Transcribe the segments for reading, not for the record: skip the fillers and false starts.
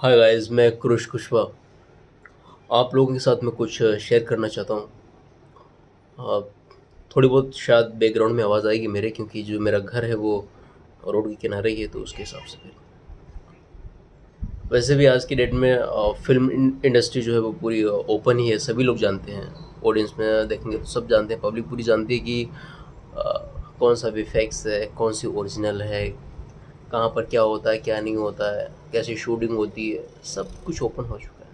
Hi guys, मैं Cruz Kushwaha आप लोगों के साथ में कुछ शेयर करना चाहता हूँ। अ, थोड़ी बहुत शायद बैकग्राउंड में आवाज़ आएगी मेरे, क्योंकि जो मेरा घर है वो रोड के किनारे ही है, तो उसके हिसाब से फिर वैसे भी आज की डेट में फिल्म इंडस्ट्री जो है वो पूरी ओपन ही है। सभी लोग जानते हैं, ऑडियंस में देखेंगे तो सब जानते हैं, पब्लिक पूरी जानती है कि कौन सा वीफेक्स है, कौन सी ओरिजिनल है, कहाँ पर क्या होता है क्या नहीं होता है, कैसी शूटिंग होती है, सब कुछ ओपन हो चुका है।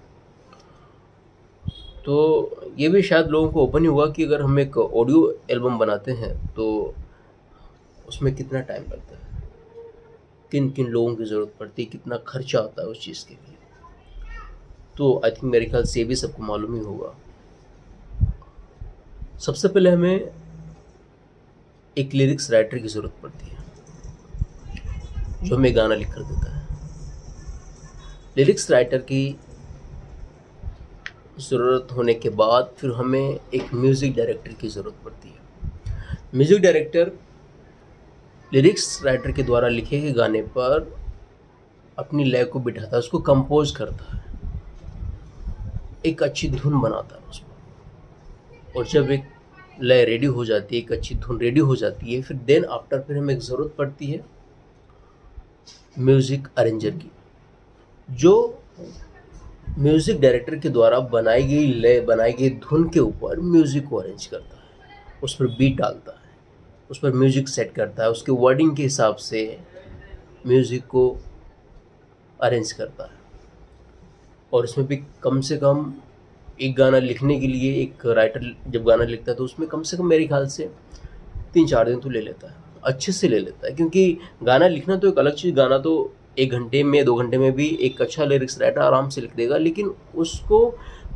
तो ये भी शायद लोगों को ओपन ही हुआ कि अगर हम एक ऑडियो एल्बम बनाते हैं तो उसमें कितना टाइम लगता है, किन किन लोगों की ज़रूरत पड़ती है, कितना खर्चा आता है उस चीज़ के लिए। तो आई थिंक मेरे ख्याल से ये भी सबको मालूम ही होगा। सबसे पहले हमें एक लिरिक्स राइटर की ज़रूरत पड़ती है जो हमें गाना लिख कर देता है। लिरिक्स राइटर की ज़रूरत होने के बाद फिर हमें एक म्यूज़िक डायरेक्टर की ज़रूरत पड़ती है। म्यूज़िक डायरेक्टर लिरिक्स राइटर के द्वारा लिखे गए गाने पर अपनी लय को बिठाता है, उसको कंपोज करता है, एक अच्छी धुन बनाता है उसमें। और जब एक लय रेडी हो जाती है, एक अच्छी धुन रेडी हो जाती है, फिर देन आफ्टर फिर हमें एक ज़रूरत पड़ती है म्यूज़िक अरेंजर की, जो म्यूज़िक डायरेक्टर के द्वारा बनाई गई लय, बनाई गई धुन के ऊपर म्यूज़िक को अरेंज करता है, उस पर बीट डालता है, उस पर म्यूज़िक सेट करता है, उसके वर्डिंग के हिसाब से म्यूज़िक को अरेंज करता है। और इसमें भी कम से कम एक गाना लिखने के लिए एक राइटर जब गाना लिखता है तो उसमें कम से कम मेरे ख्याल से 3-4 दिन तो ले लेता है, अच्छे से ले लेता है। क्योंकि गाना लिखना तो एक अलग चीज़, गाना तो 1 घंटे में 2 घंटे में भी एक अच्छा लिरिक्स राइटर आराम से लिख देगा, लेकिन उसको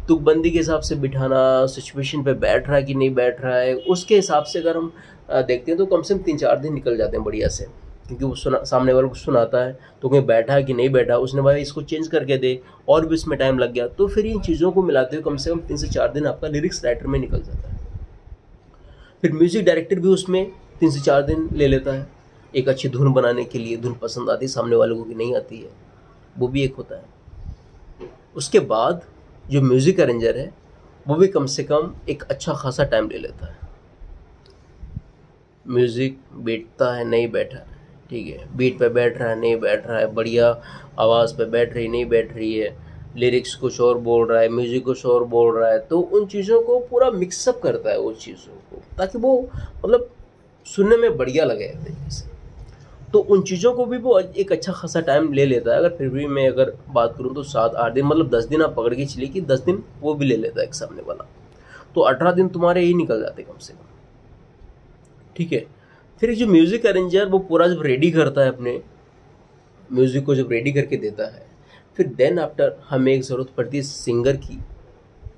तुकबंदी के हिसाब से बिठाना, सिचुएशन पे बैठ रहा है कि नहीं बैठ रहा है, उसके हिसाब से अगर हम देखते हैं तो कम से कम 3-4 दिन निकल जाते हैं बढ़िया से। क्योंकि वो सामने वाले को सुनाता है तो कहीं बैठा है कि नहीं बैठा, उसने भाई इसको चेंज करके दे, और भी इसमें टाइम लग गया, तो फिर इन चीज़ों को मिलाते हुए कम से कम 3 से 4 दिन आपका लिरिक्स राइटर में निकल जाता है। फिर म्यूज़िक डायरेक्टर भी उसमें 3 से 4 दिन ले लेता है एक अच्छी धुन बनाने के लिए। धुन पसंद आती है सामने वाले को कि नहीं आती है, वो भी एक होता है। उसके बाद जो म्यूज़िक अरेंजर है वो भी कम से कम एक अच्छा खासा टाइम ले लेता है। म्यूज़िक बैठता है नहीं बैठा है, ठीक है, बीट पे बैठ रहा है नहीं बैठ रहा है, बढ़िया आवाज़ पे बैठ रही नहीं बैठ रही है, लिरिक्स कुछ और बोल रहा है, म्यूज़िक कुछ और बोल रहा है, तो उन चीज़ों को पूरा मिक्सअप करता है उस चीज़ों को, ताकि वो मतलब सुनने में बढ़िया लगे एक तरीके से। तो उन चीज़ों को भी वो एक अच्छा खासा टाइम ले लेता है। अगर फिर भी मैं अगर बात करूँ तो 7-8 दिन, मतलब 10 दिन आप पकड़ के चलिए कि 10 दिन वो भी ले लेता है एक सामने वाला, तो 18 दिन तुम्हारे ही निकल जाते कम से कम, ठीक है। फिर जो म्यूज़िक अरेंजर वो पूरा जब रेडी करता है, अपने म्यूज़िक को जब रेडी करके देता है, फिर देन आफ्टर हमें एक ज़रूरत पड़ती है सिंगर की,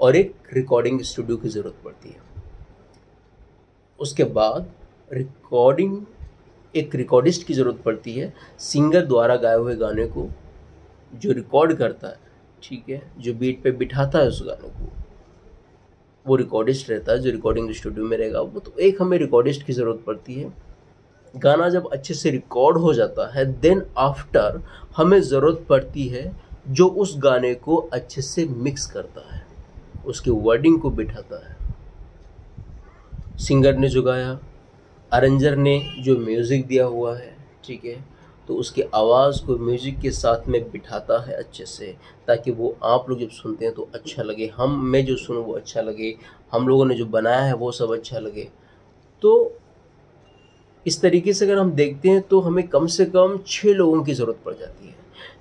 और एक रिकॉर्डिंग स्टूडियो की ज़रूरत पड़ती है। उसके बाद रिकॉर्डिंग, एक रिकॉर्डिस्ट की ज़रूरत पड़ती है, सिंगर द्वारा गाए हुए गाने को जो रिकॉर्ड करता है, ठीक है, जो बीट पे बिठाता है उस गाने को, वो रिकॉर्डिस्ट रहता है जो रिकॉर्डिंग स्टूडियो में रहेगा वो। तो एक हमें रिकॉर्डिस्ट की ज़रूरत पड़ती है। गाना जब अच्छे से रिकॉर्ड हो जाता है, देन आफ्टर हमें ज़रूरत पड़ती है जो उस गाने को अच्छे से मिक्स करता है, उसके वर्डिंग को बिठाता है। सिंगर ने जो गाया, अरेंजर ने जो म्यूज़िक दिया हुआ है, ठीक है, तो उसकी आवाज़ को म्यूज़िक के साथ में बिठाता है अच्छे से, ताकि वो आप लोग जब सुनते हैं तो अच्छा लगे, मैं जो सुनूँ वो अच्छा लगे, हम लोगों ने जो बनाया है वो सब अच्छा लगे। तो इस तरीके से अगर हम देखते हैं तो हमें कम से कम 6 लोगों की ज़रूरत पड़ जाती है।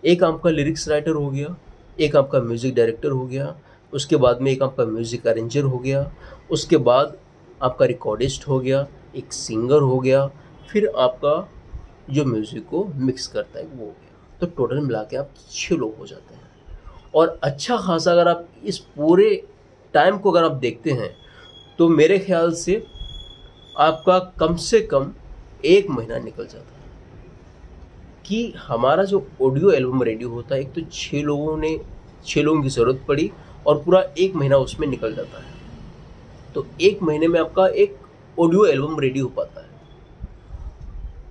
एक आपका लिरिक्स राइटर हो गया, एक आपका म्यूज़िक डायरेक्टर हो गया, उसके बाद में एक आपका म्यूज़िक अरेंजर हो गया, उसके बाद आपका रिकॉर्डिस्ट हो गया, एक सिंगर हो गया, फिर आपका जो म्यूज़िक को मिक्स करता है वो हो गया। तो टोटल मिला के आप 6 लोग हो जाते हैं। और अच्छा खासा अगर आप इस पूरे टाइम को अगर आप देखते हैं तो मेरे ख्याल से आपका कम से कम 1 महीना निकल जाता है कि हमारा जो ऑडियो एल्बम रेडी होता है। एक तो 6 लोगों की ज़रूरत पड़ी और पूरा 1 महीना उसमें निकल जाता है, तो 1 महीने में आपका एक ऑडियो एल्बम रेडी हो पाता है।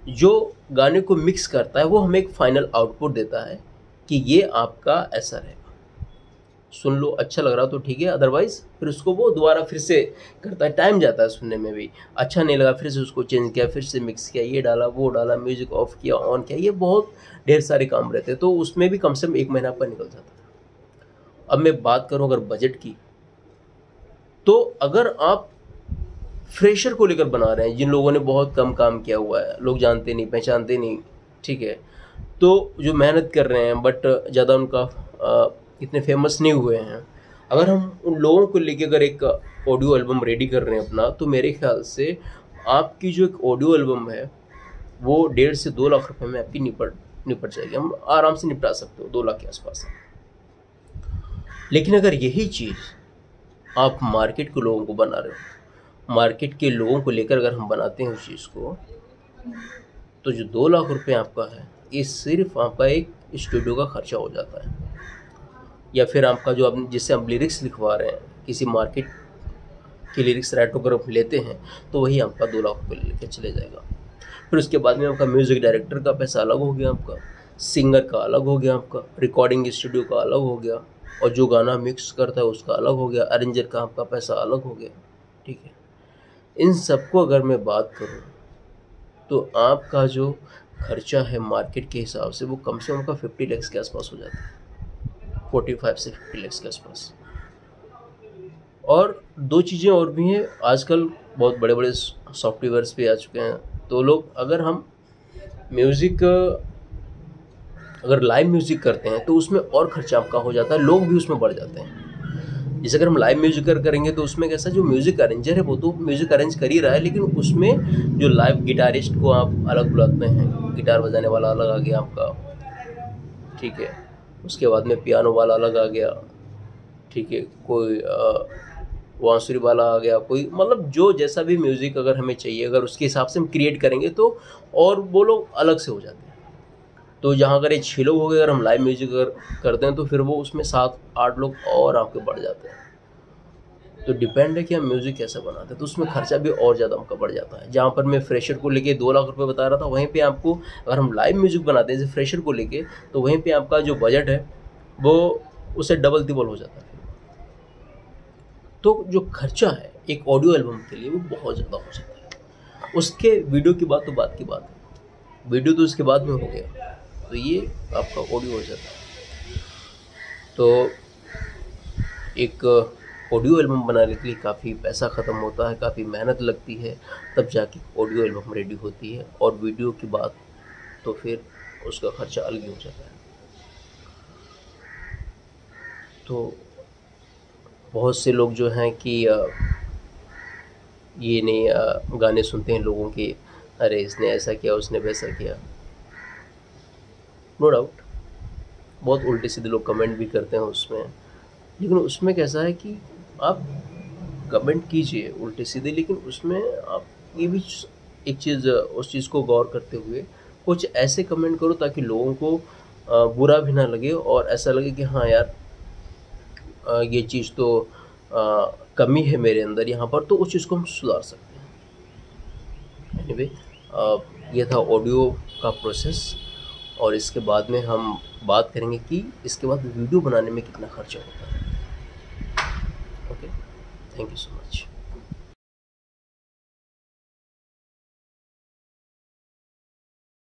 जो गाने को मिक्स करता है वो हमें एक फाइनल आउटपुट देता है कि ये आपका ऐसा रहेगा, सुन लो, अच्छा लग रहा तो ठीक है, अदरवाइज फिर उसको वो दोबारा फिर से करता है, टाइम जाता है सुनने में भी, अच्छा नहीं लगा फिर से उसको चेंज किया, फिर से मिक्स किया, ये डाला वो डाला, म्यूजिक ऑफ किया ऑन किया, ये बहुत ढेर सारे काम रहते हैं, तो उसमें भी कम से कम 1 महीना आपका निकल जाता है। अब मैं बात करूं अगर बजट की, तो अगर आप फ्रेशर को लेकर बना रहे हैं, जिन लोगों ने बहुत कम काम किया हुआ है, लोग जानते नहीं पहचानते नहीं, ठीक है, तो जो मेहनत कर रहे हैं बट ज़्यादा उनका इतने फेमस नहीं हुए हैं, अगर हम उन लोगों को लेके अगर एक ऑडियो एल्बम रेडी कर रहे हैं अपना, तो मेरे ख्याल से आपकी जो एक ऑडियो एल्बम है वो 1.5 से 2 लाख रुपए में आपकी निपट जाएगी, हम आराम से निपटा सकते हो 2 लाख के आसपास। लेकिन अगर यही चीज़ आप मार्केट के लोगों को बना रहे हो, मार्केट के लोगों को लेकर अगर हम बनाते हैं उस चीज़ को, तो जो 2 लाख रुपए आपका है, ये सिर्फ आपका एक स्टूडियो का खर्चा हो जाता है, या फिर आपका जो आप जिससे आप लिरिक्स लिखवा रहे हैं, किसी मार्केट के लिरिक्स राइटर को अगर लेते हैं, तो वही आपका 2 लाख रुपये लेके चले जाएगा। फिर उसके बाद में आपका म्यूज़िक डायरेक्टर का पैसा अलग हो गया, आपका सिंगर का अलग हो गया, आपका रिकॉर्डिंग स्टूडियो का अलग हो गया, और जो गाना मिक्स करता है उसका अलग हो गया, अरेंजर का आपका पैसा अलग हो गया, ठीक है। इन सबको अगर मैं बात करूँ तो आपका जो खर्चा है मार्केट के हिसाब से वो कम से कम का 50 लाख के आसपास हो जाता है, 45 से 50 लाख के आसपास। और 2 चीज़ें और भी हैं, आजकल बहुत बड़े बड़े सॉफ्टवेयर्स पे आ चुके हैं, तो लोग अगर हम म्यूज़िक अगर लाइव म्यूज़िक करते हैं तो उसमें और खर्चा आपका हो जाता है, लोग भी उसमें बढ़ जाते हैं। जैसे अगर हम लाइव म्यूजिक करेंगे तो उसमें कैसा, जो म्यूज़िक अरेंजर है वो तो म्यूज़िक अरेंज कर ही रहा है, लेकिन उसमें जो लाइव गिटारिस्ट को आप अलग बुलाते हैं, गिटार बजाने वाला अलग आ गया आपका, ठीक है, उसके बाद में पियानो वाला अलग आ गया, ठीक है, कोई बांसुरी वाला आ गया, कोई मतलब जो जैसा भी म्यूज़िक अगर हमें चाहिए, अगर उसके हिसाब से हम क्रिएट करेंगे तो और वो लोग अलग से हो जाते हैं। तो जहाँ अगर ये 6 लोग हो गए, अगर हम लाइव म्यूजिक अगर करते हैं तो फिर वो उसमें 7-8 लोग और आपके बढ़ जाते हैं। तो डिपेंड है कि हम म्यूज़िक कैसे बनाते हैं, तो उसमें खर्चा भी और ज़्यादा आपका बढ़ जाता है। जहाँ पर मैं फ्रेशर को लेके 2 लाख रुपए बता रहा था, वहीं पे आपको अगर हम लाइव म्यूज़िक बनाते हैं जैसे फ्रेशर को लेके, तो वहीं पे आपका जो बजट है वो उससे डबल तिबल हो जाता है। तो जो खर्चा है एक ऑडियो एल्बम के लिए वो बहुत ज़्यादा हो जाता है। उसके वीडियो की बात तो बात की बात है, वीडियो तो उसके बाद में हो गया, तो ये आपका ऑडियो हो जाता है। तो एक ऑडियो एल्बम बनाने के लिए काफ़ी पैसा ख़त्म होता है, काफ़ी मेहनत लगती है, तब जाके ऑडियो एल्बम रेडी होती है। और वीडियो की बात तो फिर उसका खर्चा अलग ही हो जाता है। तो बहुत से लोग जो हैं कि ये नहीं गाने सुनते हैं लोगों के, अरे इसने ऐसा किया उसने वैसा किया, नो डाउट बहुत उल्टे सीधे लोग कमेंट भी करते हैं उसमें, लेकिन उसमें कैसा है कि आप कमेंट कीजिए उल्टे सीधे, लेकिन उसमें आप ये भी एक चीज़, उस चीज़ को गौर करते हुए कुछ ऐसे कमेंट करो ताकि लोगों को बुरा भी ना लगे और ऐसा लगे कि हाँ यार ये चीज़ तो कमी है मेरे अंदर यहाँ पर, तो उस चीज़ को हम सुधार सकते हैं। एनीवे ये था ऑडियो का प्रोसेस, और इसके बाद में हम बात करेंगे कि इसके बाद वीडियो बनाने में कितना खर्चा होता है। Okay, thank you so much.